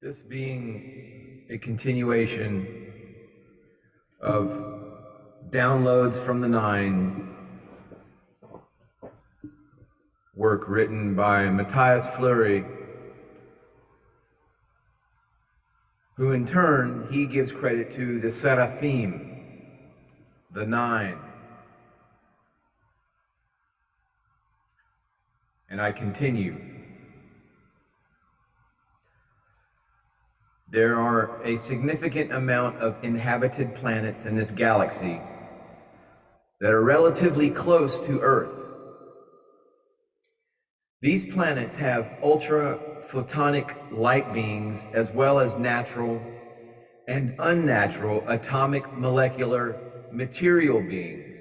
This being a continuation of downloads from the Nine, work written by Matthias Fleury, who in turn, he gives credit to the Seraphim, the Nine. And I continue. There are a significant amount of inhabited planets in this galaxy that are relatively close to Earth. These planets have ultra-photonic light beings as well as natural and unnatural atomic molecular material beings.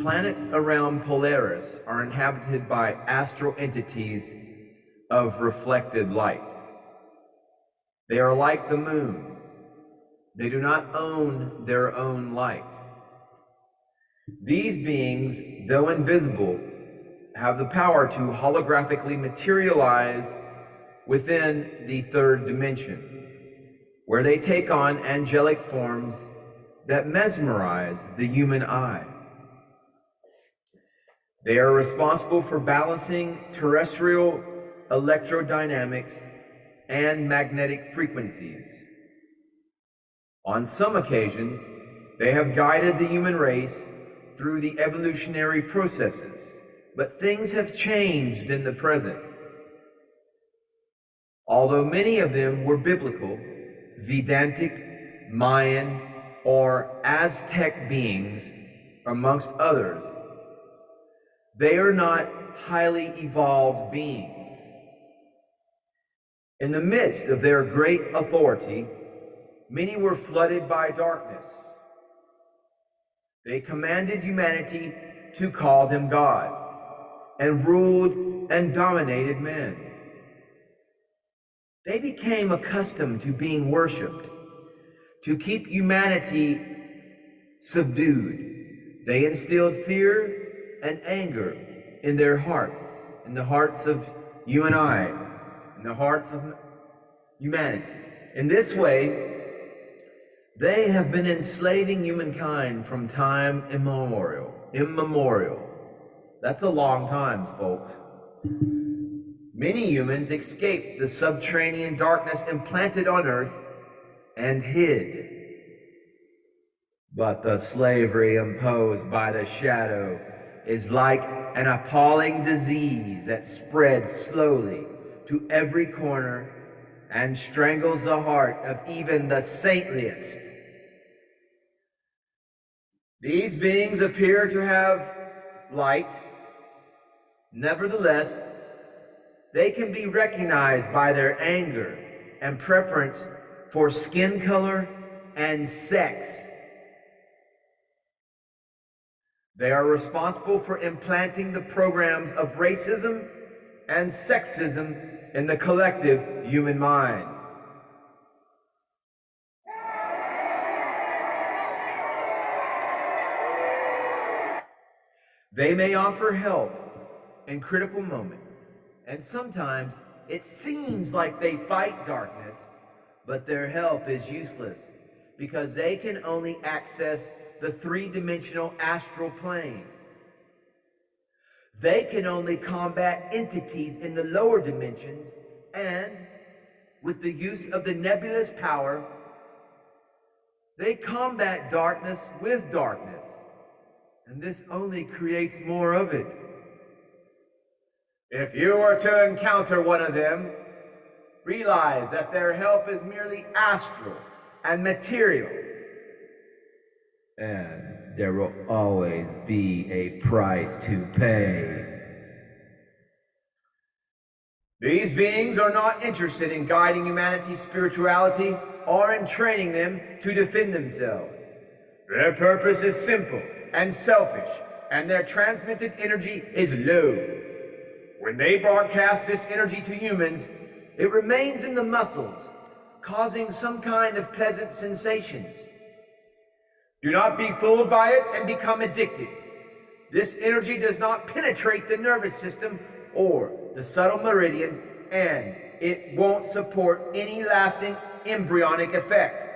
Planets around Polaris are inhabited by astral entities of reflected light. They are like the moon. They do not own their own light. These beings, though invisible, have the power to holographically materialize within the third dimension, where they take on angelic forms that mesmerize the human eye. They are responsible for balancing terrestrial electrodynamics and magnetic frequencies. On some occasions, they have guided the human race through the evolutionary processes, but things have changed in the present. Although many of them were biblical, Vedantic, Mayan, or Aztec beings, amongst others, they are not highly evolved beings. In the midst of their great authority, many were flooded by darkness. They commanded humanity to call them gods, and ruled and dominated men. They became accustomed to being worshipped. To keep humanity subdued, they instilled fear and anger in their hearts, in the hearts of you and I, in the hearts of humanity. In this way, they have been enslaving humankind from time immemorial. That's a long time, folks. Many humans escaped the subterranean darkness implanted on Earth and hid. But the slavery imposed by the shadow is like an appalling disease that spreads slowly to every corner and strangles the heart of even the saintliest. These beings appear to have light. Nevertheless, they can be recognized by their anger and preference for skin color and sex. They are responsible for implanting the programs of racism and sexism in the collective human mind. They may offer help in critical moments, and sometimes it seems like they fight darkness, but their help is useless because they can only access the three-dimensional astral plane. They can only combat entities in the lower dimensions, and with the use of the nebulous power, they combat darkness with darkness, and this only creates more of it. If you were to encounter one of them, realize that their help is merely astral and material. And there will always be a price to pay. These beings are not interested in guiding humanity's spirituality or in training them to defend themselves. Their purpose is simple and selfish, and their transmitted energy is low. When they broadcast this energy to humans, it remains in the muscles, causing some kind of pleasant sensations. Do not be fooled by it and become addicted. This energy does not penetrate the nervous system or the subtle meridians and it won't support any lasting embryonic effect.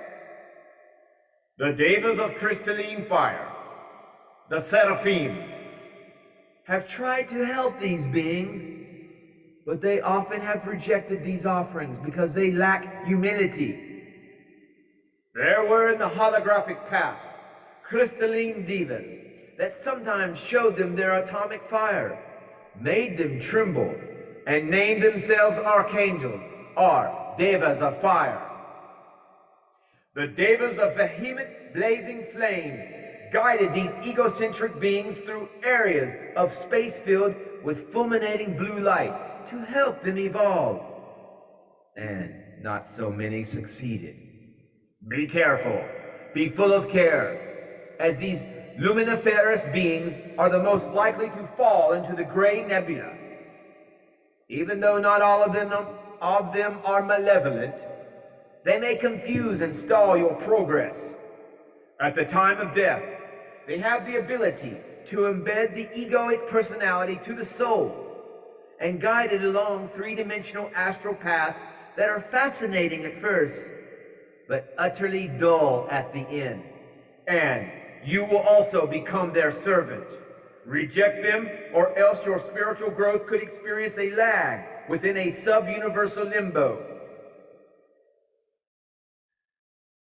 The devas of crystalline fire, the seraphim, have tried to help these beings, but they often have rejected these offerings because they lack humility. There were in the holographic past crystalline devas that sometimes showed them their atomic fire, made them tremble, and named themselves archangels, or devas of fire. The devas of vehement blazing flames guided these egocentric beings through areas of space filled with fulminating blue light to help them evolve. And not so many succeeded. Be careful, be full of care, as these luminiferous beings are the most likely to fall into the gray nebula. Even though not all of them are malevolent, they may confuse and stall your progress. At the time of death, they have the ability to embed the egoic personality to the soul and guide it along three-dimensional astral paths that are fascinating at first, but utterly dull at the end. And you will also become their servant. Reject them, or else your spiritual growth could experience a lag within a sub-universal limbo.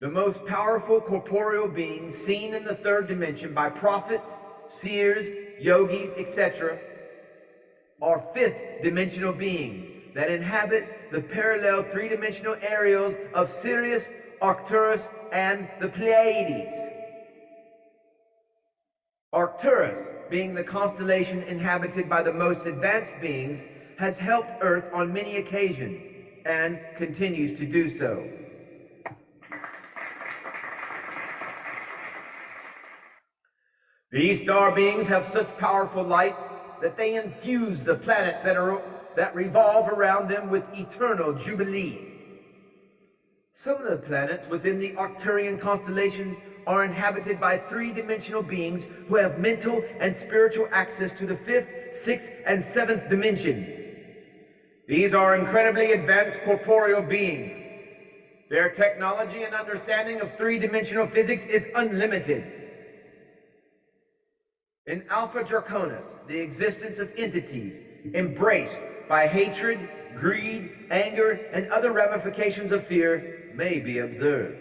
The most powerful corporeal beings seen in the third dimension by prophets, seers, yogis, etc., are fifth-dimensional beings that inhabit the parallel three-dimensional areas of Sirius, Arcturus, and the Pleiades. Arcturus, being the constellation inhabited by the most advanced beings, has helped Earth on many occasions and continues to do so. These star beings have such powerful light that they infuse the planets that revolve around them with eternal jubilee. Some of the planets within the Arcturian constellations are inhabited by three-dimensional beings who have mental and spiritual access to the fifth, sixth, and seventh dimensions. These are incredibly advanced corporeal beings. Their technology and understanding of three-dimensional physics is unlimited. In Alpha Draconis, the existence of entities embraced by hatred, greed, anger, and other ramifications of fear may be observed.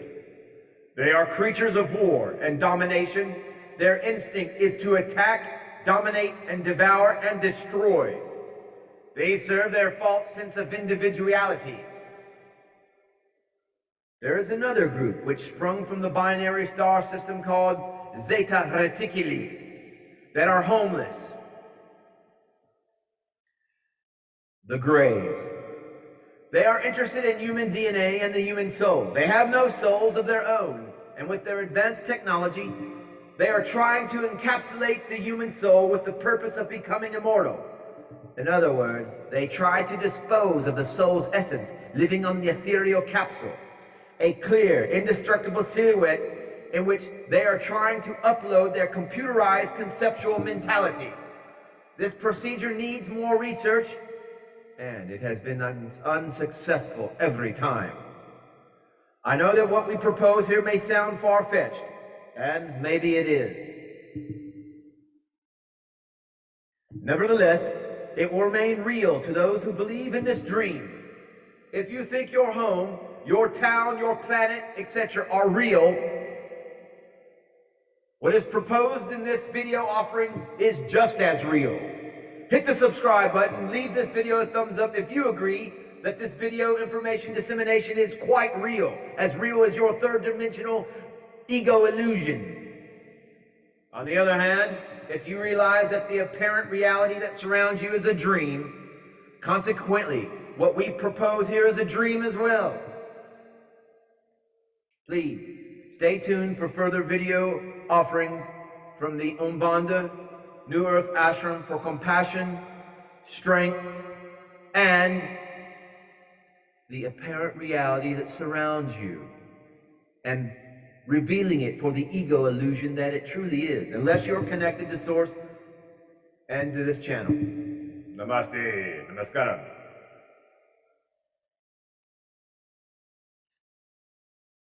They are creatures of war and domination. Their instinct is to attack, dominate, and devour and destroy. They serve their false sense of individuality. There is another group which sprung from the binary star system called Zeta Reticuli that are homeless. The Greys. They are interested in human DNA and the human soul. They have no souls of their own, and with their advanced technology, they are trying to encapsulate the human soul with the purpose of becoming immortal. In other words, they try to dispose of the soul's essence, living on the ethereal capsule, a clear, indestructible silhouette in which they are trying to upload their computerized conceptual mentality. This procedure needs more research, and it has been unsuccessful every time. I know that what we propose here may sound far-fetched, and maybe it is. Nevertheless, it will remain real to those who believe in this dream. If you think your home, your town, your planet, etc. are real, what is proposed in this video offering is just as real. Hit the subscribe button, leave this video a thumbs up if you agree that this video information dissemination is quite real as your third-dimensional ego illusion. On the other hand, if you realize that the apparent reality that surrounds you is a dream, consequently, what we propose here is a dream as well. Please, stay tuned for further video offerings from the Umbanda New Earth Ashram for compassion, strength, and the apparent reality that surrounds you, and revealing it for the ego illusion that it truly is, unless you're connected to Source and to this channel. Namaste, Namaskaram.